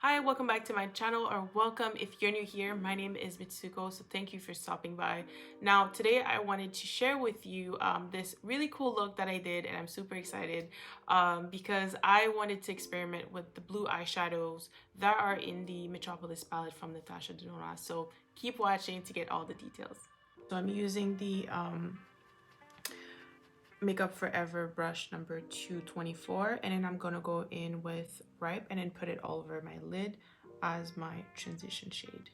Hi, welcome back to my channel, or welcome if you're new here. My name is Mitsuko, so thank you for stopping by. Now, today I wanted to share with you this really cool look that I did, and I'm super excited because I wanted to experiment with the blue eyeshadows that are in the Metropolis palette from Natasha Denona. So keep watching to get all the details. So I'm using the Makeup Forever brush number 224, and then I'm gonna go in with Ripe and then put it all over my lid as my transition shade.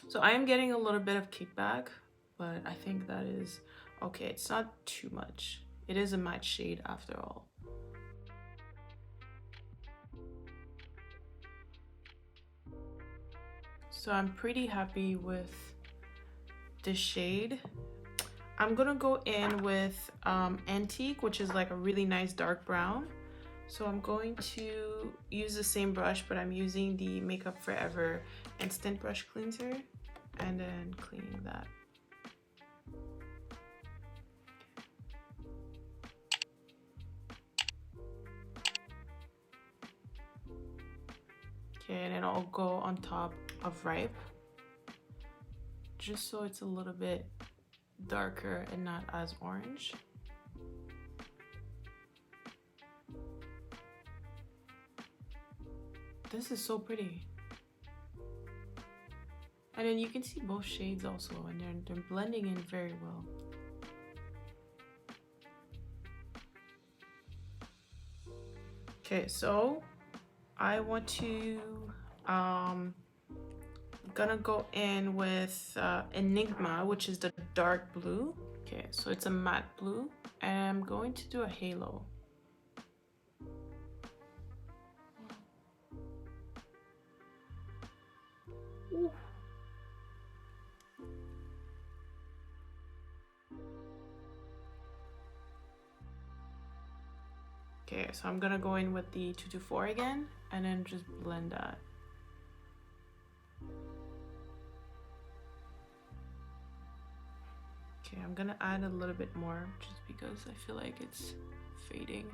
So I am getting a little bit of kickback, but I think that is okay. It's not too much. It is a matte shade after all. So I'm pretty happy with this shade. I'm gonna go in with Antique, which is like a really nice dark brown. So I'm going to use the same brush, but I'm using the Makeup Forever Instant Brush Cleanser and then cleaning that. Okay, and then I'll go on top of Ripe, just so it's a little bit darker and not as orange. This is so pretty. And then you can see both shades also, and they're blending in very well. Okay, so I want to gonna go in with Enigma, which is the dark blue. Okay, so it's a matte blue, and I'm going to do a halo. Ooh. Okay, so I'm gonna go in with the 224 again, and then just blend that. Okay, I'm gonna add a little bit more just because I feel like it's fading.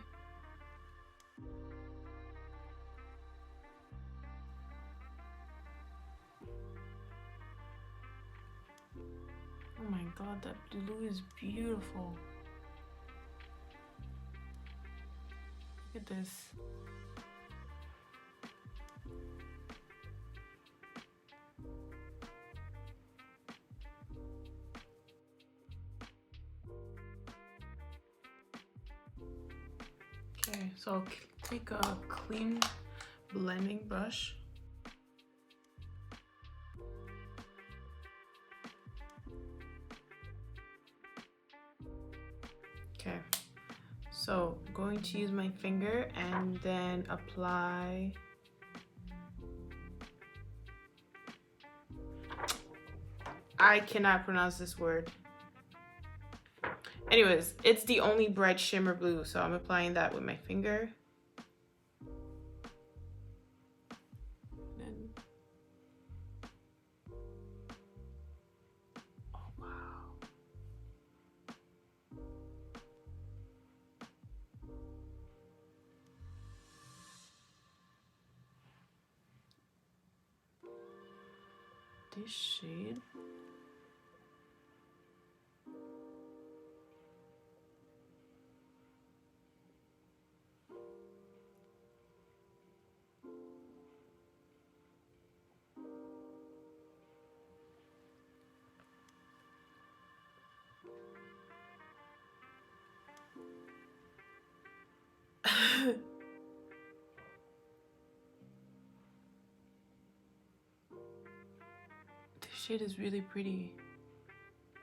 Oh my god, that blue is beautiful. Look at this. Okay, so I'll take a clean blending brush. Okay, so I'm going to use my finger and then apply. I cannot pronounce this word. Anyways, it's the only bright shimmer blue, so I'm applying that with my finger. Oh wow. This shade. This shade is really pretty,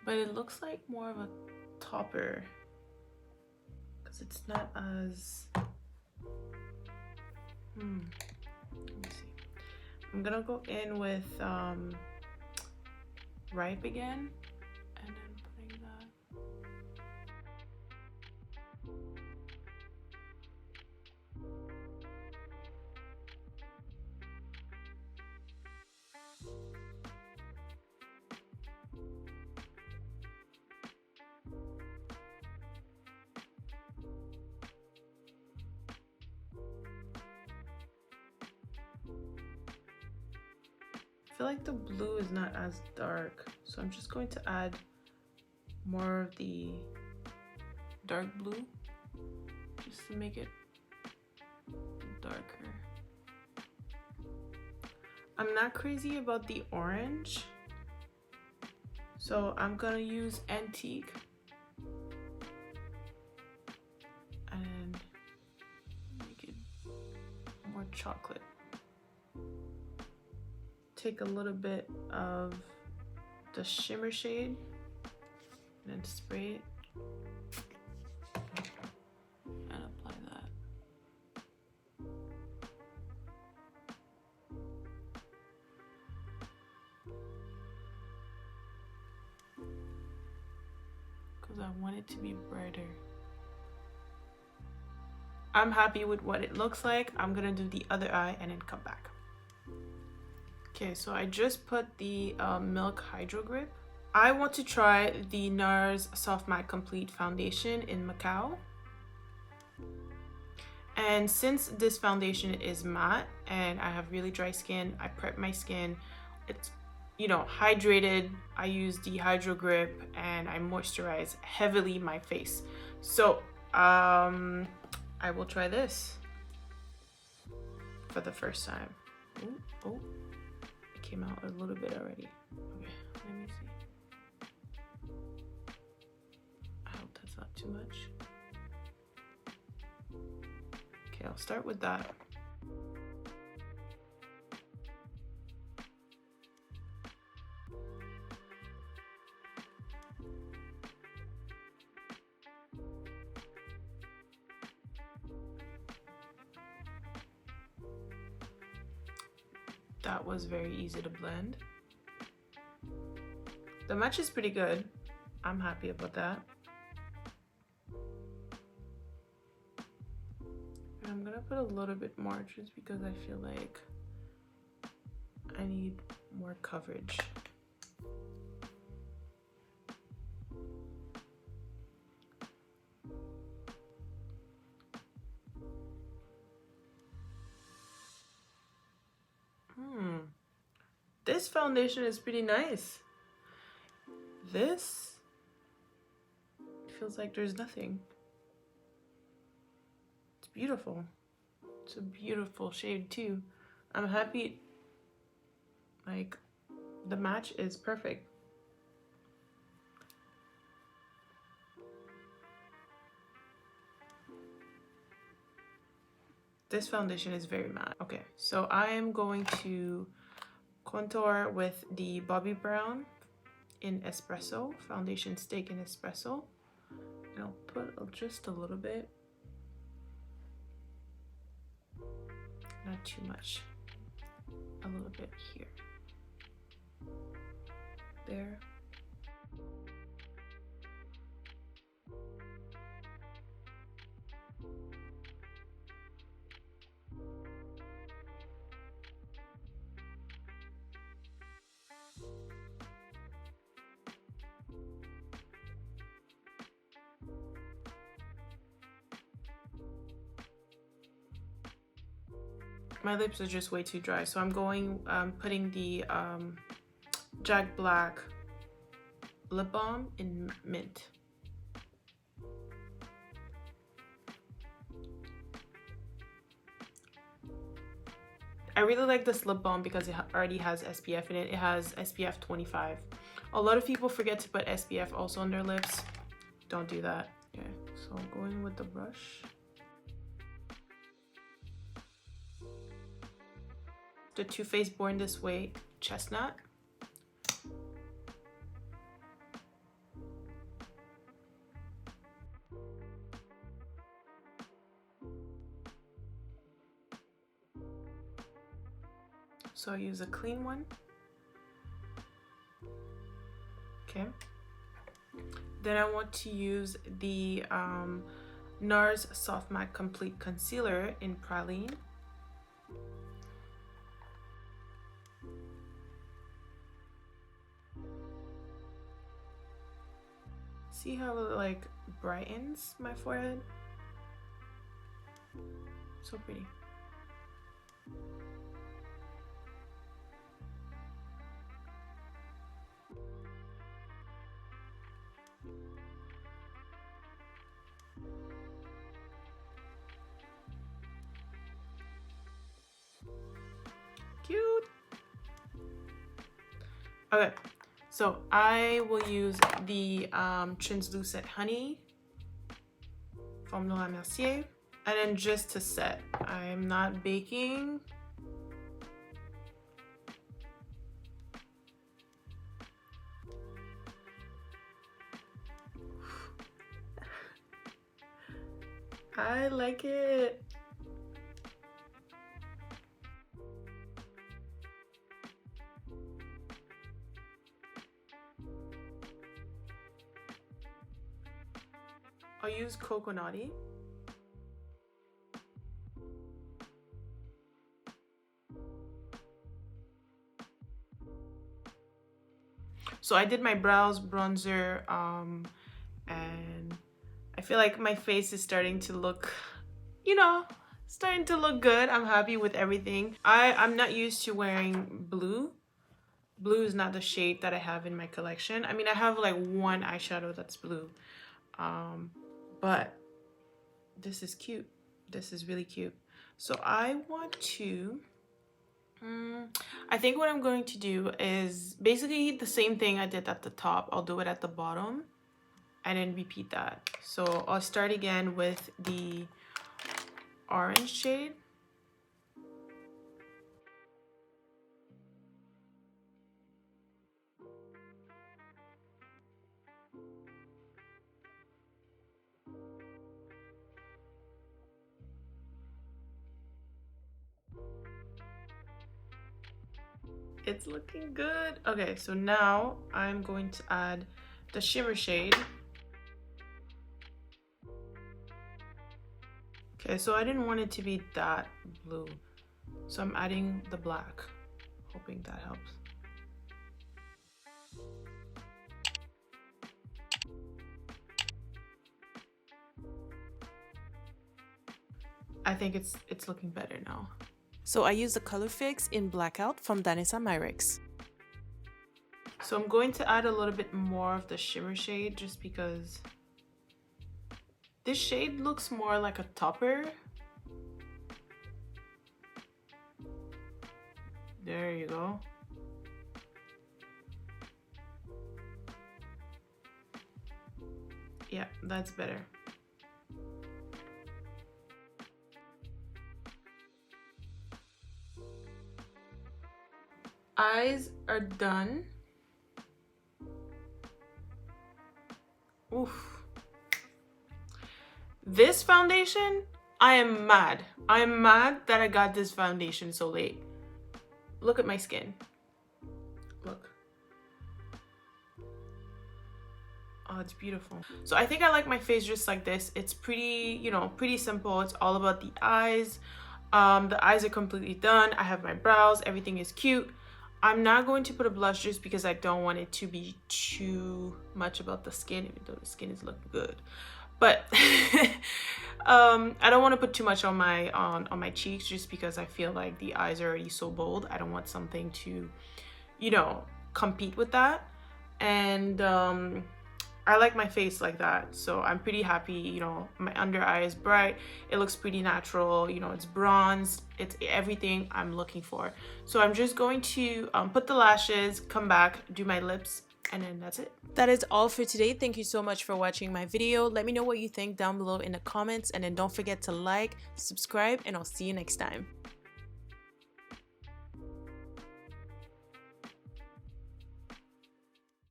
but it looks like more of a topper because it's not as let me see. I'm gonna go in with Ripe again and then putting that. feel like the blue is not as dark, so I'm just going to add more of the dark blue just to make it darker. I'm not crazy about the orange, so I'm gonna use Antique and make it more chocolate. Take a little bit of the shimmer shade and then spray it and apply that. Because I want it to be brighter. I'm happy with what it looks like. I'm gonna do the other eye and then come back. Okay, so I just put the Milk Hydro Grip. I want to try the Nars Soft Matte Complete Foundation in Macau. And since this foundation is matte and I have really dry skin, I prep my skin. It's, you know, hydrated. I use the Hydro Grip and I moisturize heavily my face. So I will try this for the first time. Ooh, oh. Came out a little bit already. Okay, let me see. I hope that's not too much. Okay, I'll start with that. That was very easy to blend. The match is pretty good. I'm happy about that. And I'm gonna put a little bit more just because I feel like I need more coverage. This foundation is pretty nice. This feels like there's nothing. It's beautiful. It's a beautiful shade too. I'm happy. Like, the match is perfect. This foundation is very matte. Okay, so I am going to contour with the Bobbi Brown in Espresso, foundation stick in Espresso. And I'll put just a little bit. Not too much. A little bit here. There. My lips are just way too dry, so I'm going putting the Jack Black lip balm in Mint. I really like this lip balm because it already has SPF in it. It has SPF 25. A lot of people forget to put SPF also on their lips. Don't do that. Okay, so I'm going with the brush. The Too Faced Born This Way Chestnut. So I use a clean one. Okay. Then I want to use the Nars Soft Matte Complete Concealer in Praline. See how it like brightens my forehead? So pretty. Okay, so I will use the translucent honey from Laura Mercier, and then just to set. I'm not baking. I like it. I'll use coconutty. So I did my brows, bronzer, and I feel like my face is starting to look, you know, starting to look good. I'm happy with everything. I'm not used to wearing blue. Blue is not the shade that I have in my collection. I mean, I have like one eyeshadow that's blue, but this is cute. This is really cute. So I want to, I think what I'm going to do is basically the same thing I did at the top. I'll do it at the bottom and then repeat that. So I'll start again with the orange shade. It's looking good. Okay, so now I'm going to add the shimmer shade. Okay, so I didn't want it to be that blue, so I'm adding the black, hoping that helps. I think it's looking better now. So I use the Color Fix in Blackout from Danessa Myricks. So I'm going to add a little bit more of the shimmer shade just because this shade looks more like a topper. There you go. Yeah, that's better. Eyes are done. Oof. This foundation, I am mad. I am mad that I got this foundation so late. Look at my skin. Look. Oh, it's beautiful. So I think I like my face just like this. It's pretty, you know, pretty simple. It's all about the eyes. The eyes are completely done. I have my brows. Everything is cute. I'm not going to put a blush just because I don't want it to be too much about the skin, even though the skin is looking good. But I don't want to put too much on my cheeks just because I feel like the eyes are already so bold. I don't want something to, you know, compete with that. And I like my face like that, so I'm pretty happy. You know, my under eye is bright, it looks pretty natural, you know, it's bronzed, it's everything I'm looking for. So I'm just going to put the lashes, come back, do my lips, and then that's it. That is all for today. Thank you so much for watching my video. Let me know what you think down below in the comments, and then don't forget to like, subscribe, and I'll see you next time.